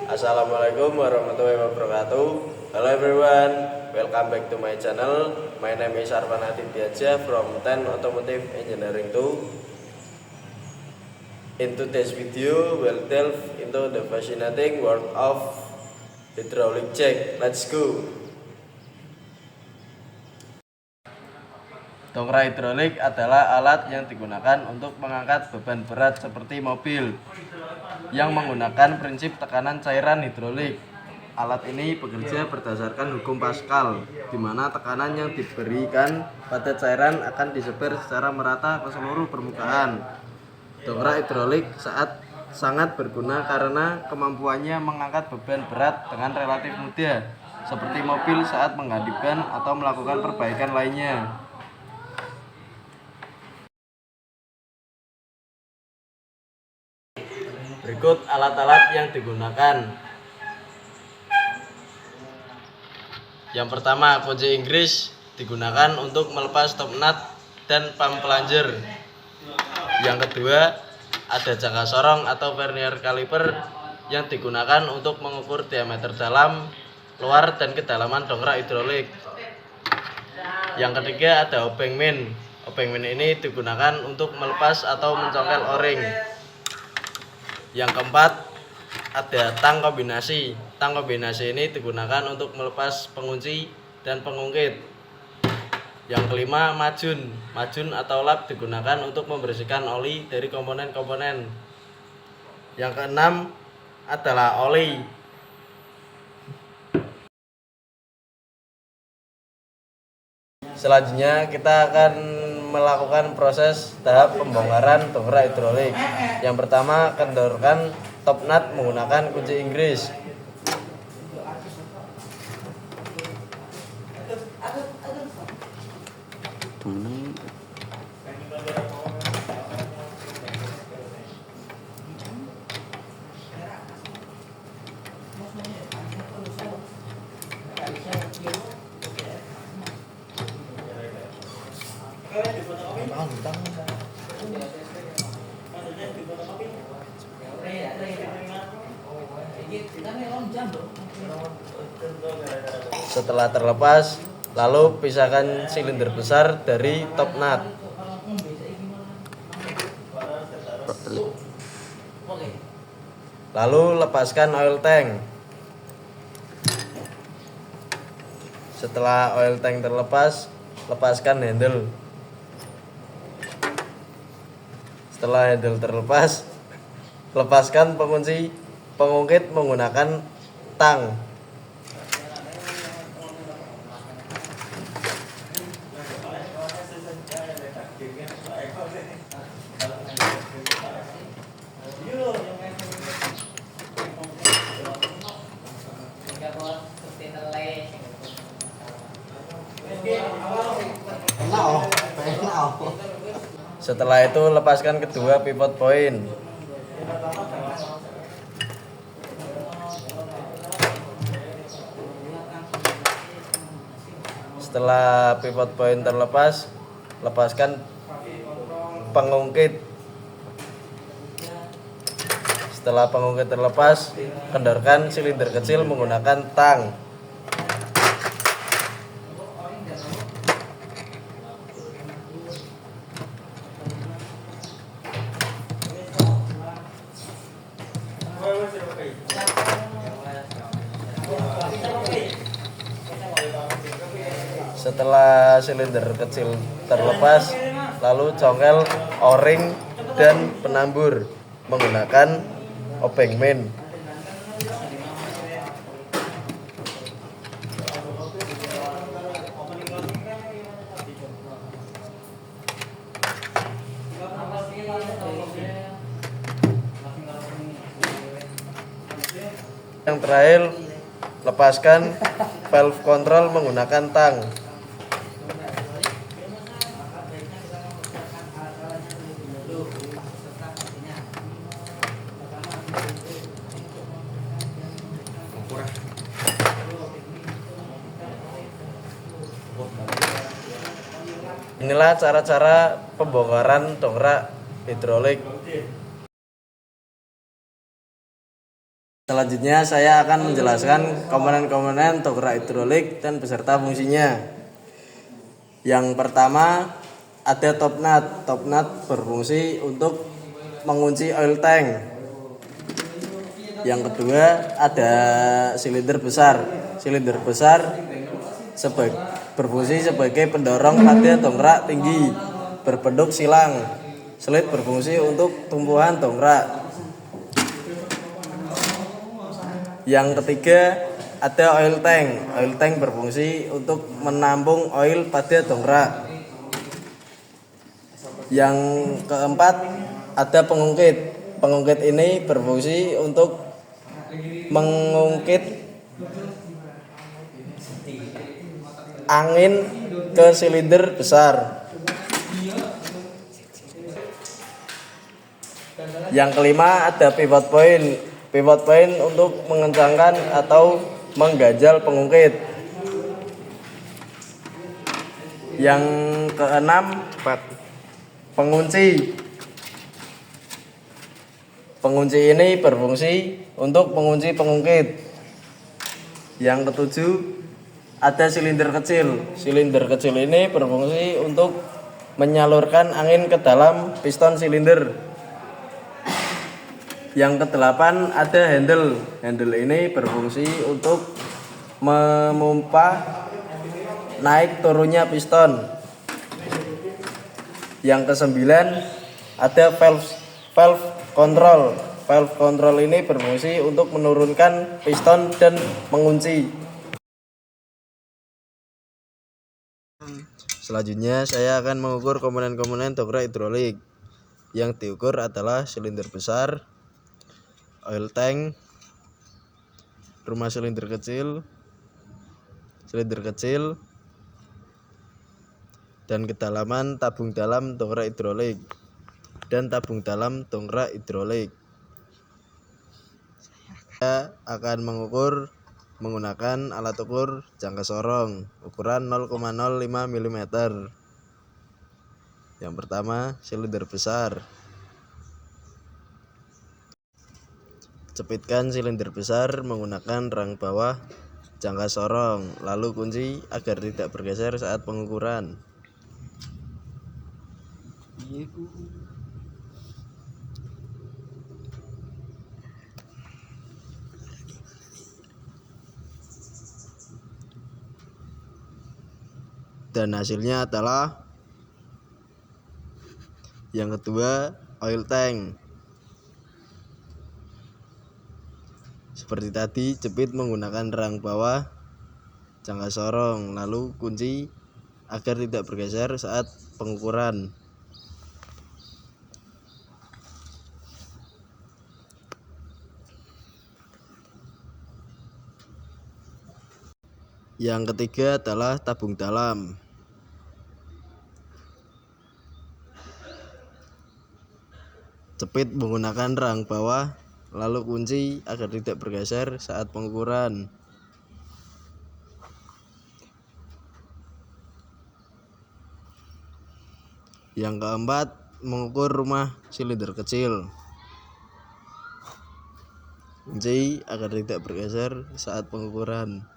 Assalamualaikum warahmatullahi wabarakatuh. Hello everyone, welcome back to my channel. My name is Arvan Aditya from 10 Automotive Engineering 2. In today's video, we'll delve into the fascinating world of hydraulic jack. Let's go. Dongkrak hidrolik adalah alat yang digunakan untuk mengangkat beban berat seperti mobil yang menggunakan prinsip tekanan cairan hidrolik. Alat ini bekerja berdasarkan hukum Pascal, di mana tekanan yang diberikan pada cairan akan disebar secara merata ke seluruh permukaan. Dongkrak hidrolik sangat berguna karena kemampuannya mengangkat beban berat dengan relatif mudah, seperti mobil saat menghadapkan atau melakukan perbaikan lainnya. Berikut alat-alat yang digunakan. Yang pertama, kunci Inggris digunakan untuk melepas top nut dan pump plunger. Yang kedua, ada jangka sorong atau vernier caliper yang digunakan untuk mengukur diameter dalam, luar, dan kedalaman dongkrak hidrolik. Yang ketiga, ada obeng main. Obeng main ini digunakan untuk melepas atau mencongkel o-ring. Yang keempat, ada tang kombinasi. Tang kombinasi ini digunakan untuk melepas pengunci dan pengungkit. Yang kelima, majun. Majun atau lap digunakan untuk membersihkan oli dari komponen-komponen. Yang keenam adalah oli. Selanjutnya kita akan melakukan proses tahap pembongkaran dongkrak hidrolik. Yang pertama, kendorkan top nut menggunakan kunci Inggris. Setelah terlepas, lalu pisahkan silinder besar dari top nut. Lalu lepaskan oil tank. Setelah oil tank terlepas, lepaskan handle. Setelah handle terlepas, lepaskan pengunci pengungkit menggunakan tang. Setelah itu lepaskan kedua pivot point. Setelah pivot point terlepas, lepaskan pengungkit. Setelah pengungkit terlepas, kendorkan silinder kecil menggunakan tang. Setelah silinder kecil terlepas, lalu congkel o-ring dan penambur menggunakan obeng main. Yang terakhir, lepaskan valve control menggunakan tang. Inilah cara-cara pembongkaran dongkrak hidrolik. Selanjutnya saya akan menjelaskan komponen-komponen tongkrak hidrolik dan beserta fungsinya. Yang pertama ada top nut. Top nut berfungsi untuk mengunci oil tank. Yang kedua ada silinder besar. Silinder besar berfungsi sebagai pendorong pada dongkrak tinggi berbentuk silang. Slit berfungsi untuk tumpuan dongkrak. Yang ketiga ada oil tank. Oil tank berfungsi untuk menampung oil pada dongkrak. Yang keempat ada pengungkit. Pengungkit ini berfungsi untuk mengungkit angin ke silinder besar. Yang kelima ada pivot point. Pivot point untuk mengencangkan atau mengganjal pengungkit. Yang keenam pengunci. Pengunci ini berfungsi untuk mengunci pengungkit. Yang ketujuh ada silinder kecil. Silinder kecil ini berfungsi untuk menyalurkan angin ke dalam piston silinder. Yang kedelapan ada handle. Handle ini berfungsi untuk memompa naik turunnya piston. Yang kesembilan ada valve control. Valve control ini berfungsi untuk menurunkan piston dan mengunci. Selanjutnya saya akan mengukur komponen-komponen dongkrak hidrolik. Yang diukur adalah silinder besar, oil tank, rumah silinder kecil, dan kedalaman tabung dalam dongkrak hidrolik dan tabung dalam dongkrak hidrolik. Saya akan mengukur menggunakan alat ukur jangka sorong ukuran 0,05 mm. Yang pertama silinder besar. Cepitkan silinder besar menggunakan rang bawah jangka sorong, lalu kunci agar tidak bergeser saat pengukuran. Dan hasilnya adalah yang kedua oil tank. Seperti tadi, jepit menggunakan rang bawah jangka sorong, lalu kunci agar tidak bergeser saat pengukuran. Yang ketiga adalah tabung dalam. Jepit menggunakan rang bawah, lalu kunci agar tidak bergeser saat pengukuran. Yang keempat, mengukur rumah silinder kecil. Kunci agar tidak bergeser saat pengukuran.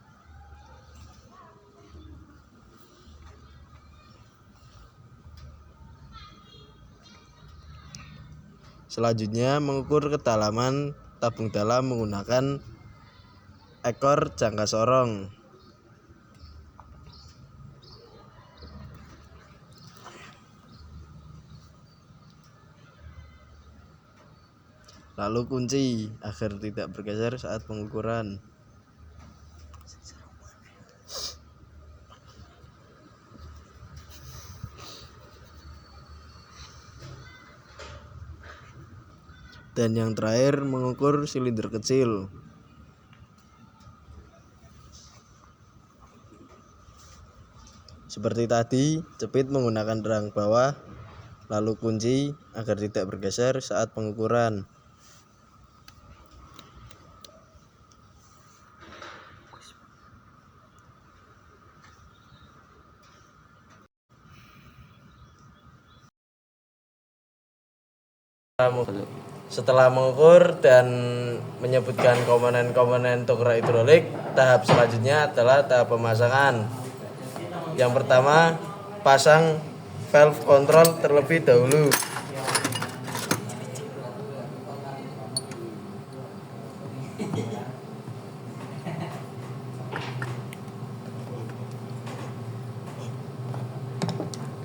Selanjutnya, mengukur kedalaman tabung dalam menggunakan ekor jangka sorong. Lalu kunci agar tidak bergeser saat pengukuran. Dan yang terakhir mengukur silinder kecil. Seperti tadi, jepit menggunakan rang bawah, lalu kunci agar tidak bergeser saat pengukuran. Setelah mengukur dan menyebutkan komponen-komponen dongkrak hidrolik. Tahap selanjutnya adalah tahap pemasangan. Yang pertama, pasang valve kontrol terlebih dahulu.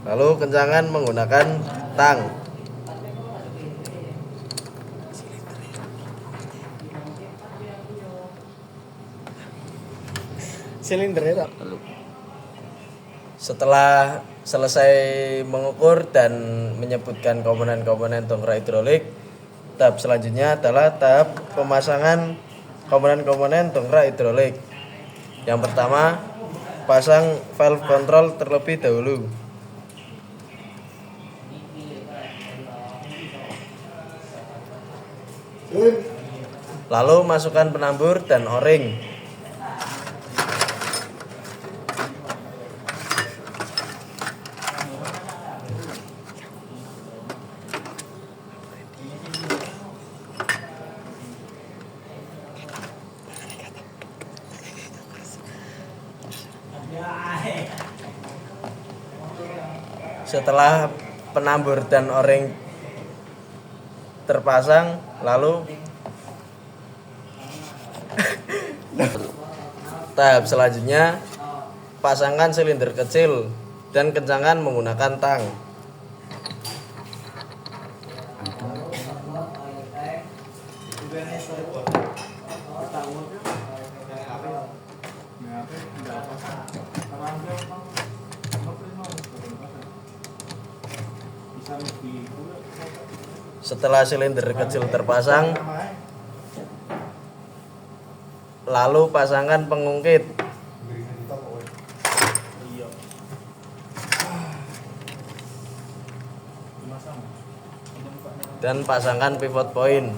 Lalu kencangkan menggunakan tang. Silindernya tak? Setelah selesai mengukur dan menyebutkan komponen-komponen dongkrak hidrolik, tahap selanjutnya adalah tahap pemasangan komponen-komponen dongkrak hidrolik. Yang pertama, pasang valve kontrol terlebih dahulu. Lalu masukkan penambur dan o-ring. Setelah penambur dan o-ring terpasang, lalu tahap selanjutnya pasangkan silinder kecil dan kencangkan menggunakan tang. Setelah silinder kecil terpasang, lalu pasangkan pengungkit dan pasangkan pivot point.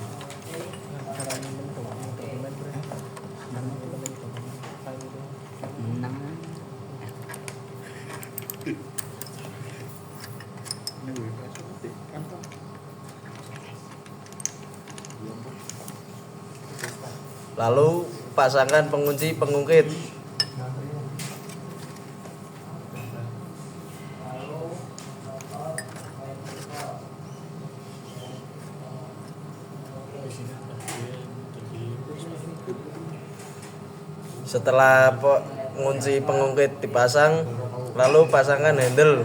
Lalu pasangkan pengunci pengungkit. Setelah pengunci pengungkit dipasang, lalu pasangkan handle.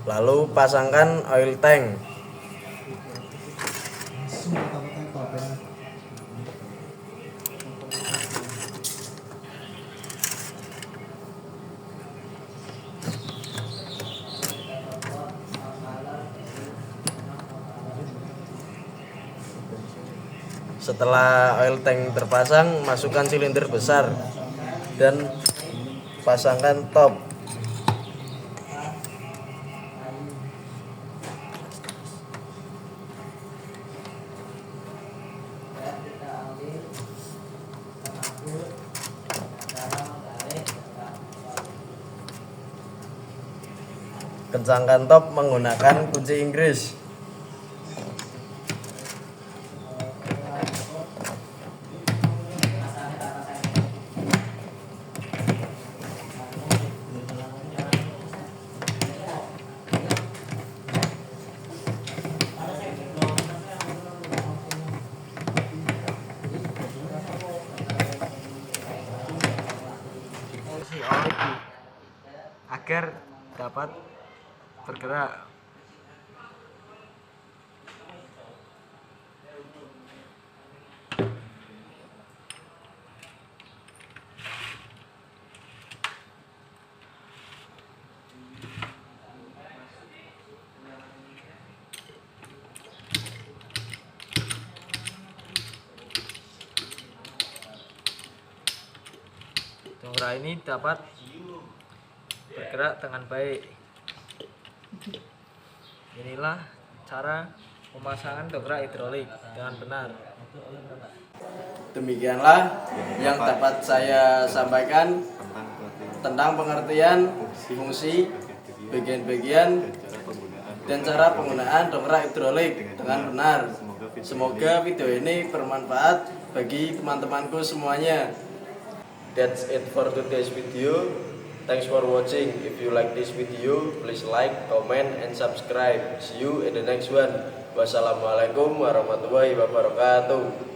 Lalu pasangkan oil tank. Setelah oil tank terpasang, masukkan silinder besar dan pasangkan top. Kencangkan top menggunakan kunci Inggris. Agar dapat bergerak. Dongkrak ini dapat bergerak dengan baik. Inilah cara pemasangan dongkrak hidrolik dengan benar. Demikianlah yang dapat saya sampaikan tentang pengertian fungsi bagian-bagian dan cara penggunaan dongkrak hidrolik dengan benar. Semoga video ini bermanfaat bagi teman-temanku semuanya. That's it for today's video. Thanks for watching. If you like this video, please like, comment, and subscribe. See you in the next one. Wassalamualaikum warahmatullahi wabarakatuh.